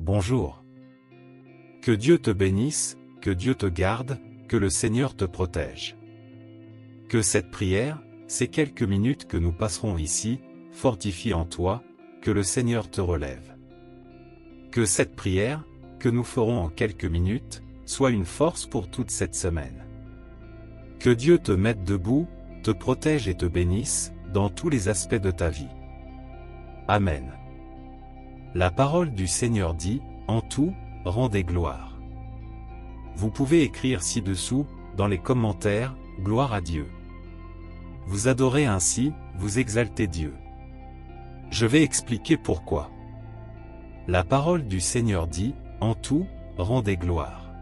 Bonjour. Que Dieu te bénisse, que Dieu te garde, que le Seigneur te protège. Que cette prière, ces quelques minutes que nous passerons ici, fortifie en toi, que le Seigneur te relève. Que cette prière, que nous ferons en quelques minutes, soit une force pour toute cette semaine. Que Dieu te mette debout, te protège et te bénisse, dans tous les aspects de ta vie. Amen. La parole du Seigneur dit, en tout, rendez gloire. Vous pouvez écrire ci-dessous, dans les commentaires, gloire à Dieu. Vous adorez ainsi, vous exaltez Dieu. Je vais expliquer pourquoi. La parole du Seigneur dit, en tout, rendez gloire.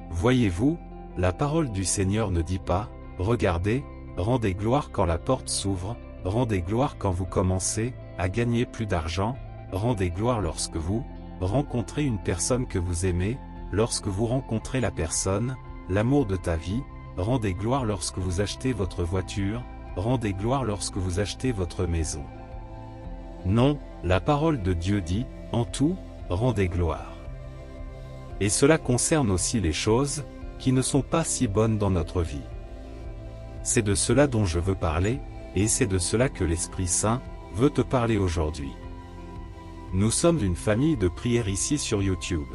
Voyez-vous, la parole du Seigneur ne dit pas, regardez, rendez gloire quand la porte s'ouvre, rendez gloire quand vous commencez à gagner plus d'argent, rendez gloire lorsque vous rencontrez une personne que vous aimez, lorsque vous rencontrez la personne, l'amour de ta vie, rendez gloire lorsque vous achetez votre voiture, rendez gloire lorsque vous achetez votre maison. Non, la parole de Dieu dit, en tout, rendez gloire. Et cela concerne aussi les choses qui ne sont pas si bonnes dans notre vie. C'est de cela dont je veux parler, et c'est de cela que l'Esprit Saint veut te parler aujourd'hui. Nous sommes une famille de prières ici sur YouTube.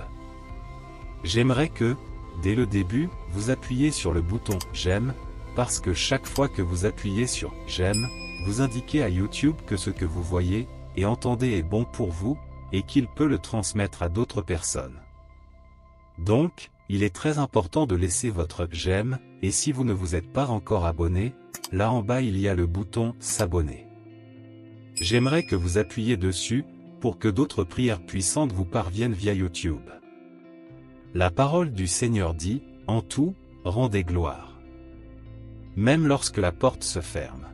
J'aimerais que, dès le début, vous appuyiez sur le bouton « J'aime », parce que chaque fois que vous appuyez sur « J'aime », vous indiquez à YouTube que ce que vous voyez et entendez est bon pour vous, et qu'il peut le transmettre à d'autres personnes. Donc, il est très important de laisser votre « J'aime », et si vous ne vous êtes pas encore abonné, là en bas il y a le bouton « S'abonner ». J'aimerais que vous appuyiez dessus, pour que d'autres prières puissantes vous parviennent via YouTube. La parole du Seigneur dit, en tout, rendez gloire. Même lorsque la porte se ferme.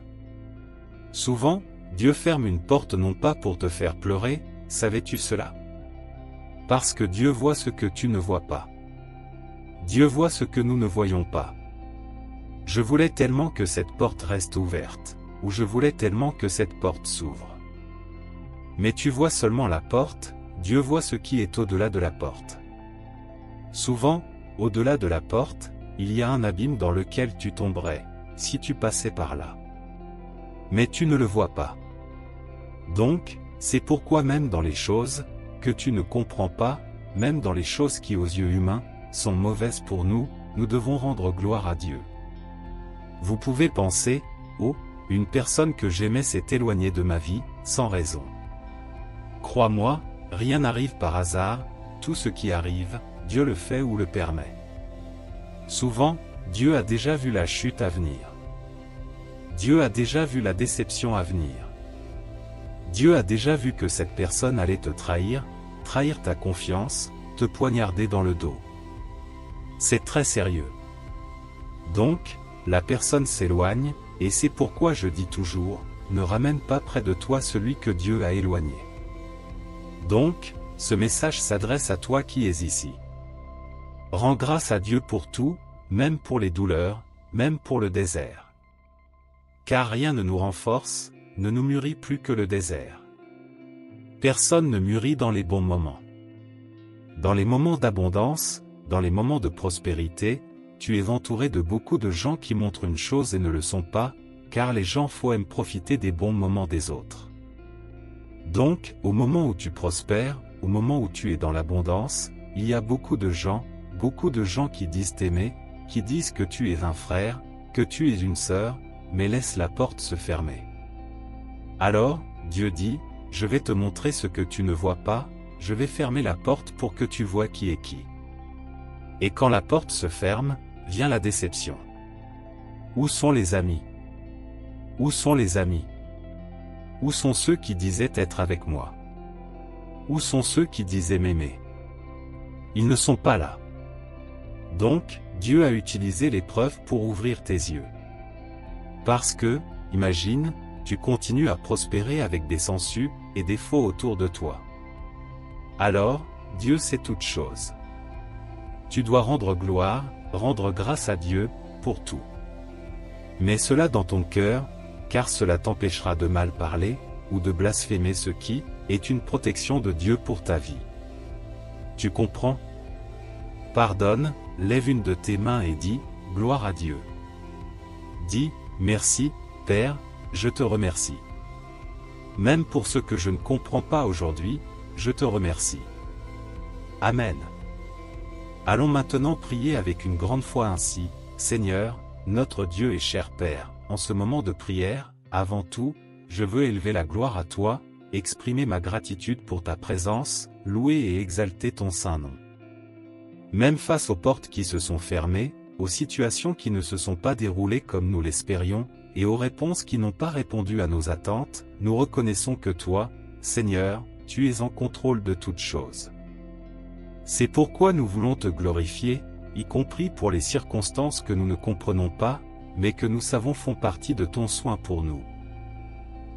Souvent, Dieu ferme une porte non pas pour te faire pleurer, savais-tu cela? Parce que Dieu voit ce que tu ne vois pas. Dieu voit ce que nous ne voyons pas. Je voulais tellement que cette porte reste ouverte, ou je voulais tellement que cette porte s'ouvre. Mais tu vois seulement la porte, Dieu voit ce qui est au-delà de la porte. Souvent, au-delà de la porte, il y a un abîme dans lequel tu tomberais, si tu passais par là. Mais tu ne le vois pas. Donc, c'est pourquoi même dans les choses que tu ne comprends pas, même dans les choses qui aux yeux humains sont mauvaises pour nous, nous devons rendre gloire à Dieu. Vous pouvez penser, oh, une personne que j'aimais s'est éloignée de ma vie, sans raison. Crois-moi, rien n'arrive par hasard, tout ce qui arrive, Dieu le fait ou le permet. Souvent, Dieu a déjà vu la chute à venir. Dieu a déjà vu la déception à venir. Dieu a déjà vu que cette personne allait te trahir, trahir ta confiance, te poignarder dans le dos. C'est très sérieux. Donc, la personne s'éloigne, et c'est pourquoi je dis toujours, ne ramène pas près de toi celui que Dieu a éloigné. Donc, ce message s'adresse à toi qui es ici. Rends grâce à Dieu pour tout, même pour les douleurs, même pour le désert. Car rien ne nous renforce, ne nous mûrit plus que le désert. Personne ne mûrit dans les bons moments. Dans les moments d'abondance, dans les moments de prospérité, tu es entouré de beaucoup de gens qui montrent une chose et ne le sont pas, car les gens aiment profiter des bons moments des autres. Donc, au moment où tu prospères, au moment où tu es dans l'abondance, il y a beaucoup de gens qui disent t'aimer, qui disent que tu es un frère, que tu es une sœur, mais laisse la porte se fermer. Alors, Dieu dit, je vais te montrer ce que tu ne vois pas, je vais fermer la porte pour que tu vois qui est qui. Et quand la porte se ferme, vient la déception. Où sont les amis? Où sont les amis? Où sont ceux qui disaient être avec moi? Où sont ceux qui disaient m'aimer? Ils ne sont pas là. Donc, Dieu a utilisé l'épreuve pour ouvrir tes yeux. Parce que, imagine, tu continues à prospérer avec des sangsues et des faux autour de toi. Alors, Dieu sait toutes choses. Tu dois rendre gloire, rendre grâce à Dieu, pour tout. Mets cela dans ton cœur, car cela t'empêchera de mal parler, ou de blasphémer ce qui est une protection de Dieu pour ta vie. Tu comprends? Pardonne, lève une de tes mains et dis, gloire à Dieu. Dis, merci, Père, je te remercie. Même pour ce que je ne comprends pas aujourd'hui, je te remercie. Amen. Allons maintenant prier avec une grande foi ainsi, Seigneur, notre Dieu et cher Père, en ce moment de prière, avant tout, je veux élever la gloire à toi, exprimer ma gratitude pour ta présence, louer et exalter ton saint nom. Même face aux portes qui se sont fermées, aux situations qui ne se sont pas déroulées comme nous l'espérions, et aux réponses qui n'ont pas répondu à nos attentes, nous reconnaissons que toi, Seigneur, tu es en contrôle de toutes choses. C'est pourquoi nous voulons te glorifier, y compris pour les circonstances que nous ne comprenons pas, mais que nous savons font partie de ton soin pour nous.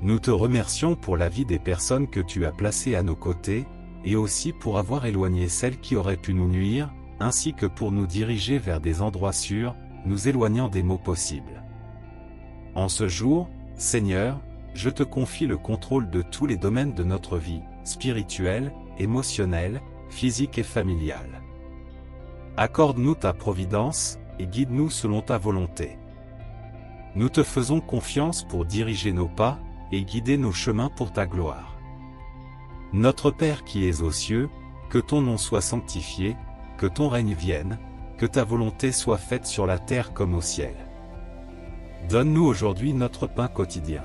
Nous te remercions pour la vie des personnes que tu as placées à nos côtés, et aussi pour avoir éloigné celles qui auraient pu nous nuire, ainsi que pour nous diriger vers des endroits sûrs, nous éloignant des maux possibles. En ce jour, Seigneur, je te confie le contrôle de tous les domaines de notre vie, spirituelle, émotionnelle, physique et familiale. Accorde-nous ta providence, et guide-nous selon ta volonté. Nous te faisons confiance pour diriger nos pas, et guider nos chemins pour ta gloire. Notre Père qui es aux cieux, que ton nom soit sanctifié, que ton règne vienne, que ta volonté soit faite sur la terre comme au ciel. Donne-nous aujourd'hui notre pain quotidien.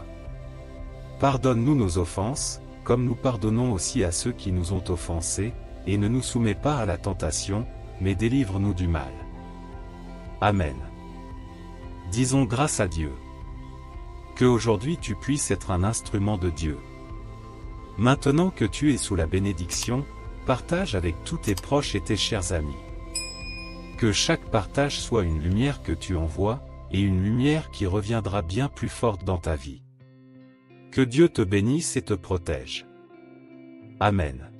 Pardonne-nous nos offenses, comme nous pardonnons aussi à ceux qui nous ont offensés, et ne nous soumets pas à la tentation, mais délivre-nous du mal. Amen. Disons grâce à Dieu. Que aujourd'hui tu puisses être un instrument de Dieu. Maintenant que tu es sous la bénédiction, partage avec tous tes proches et tes chers amis. Que chaque partage soit une lumière que tu envoies, et une lumière qui reviendra bien plus forte dans ta vie. Que Dieu te bénisse et te protège. Amen.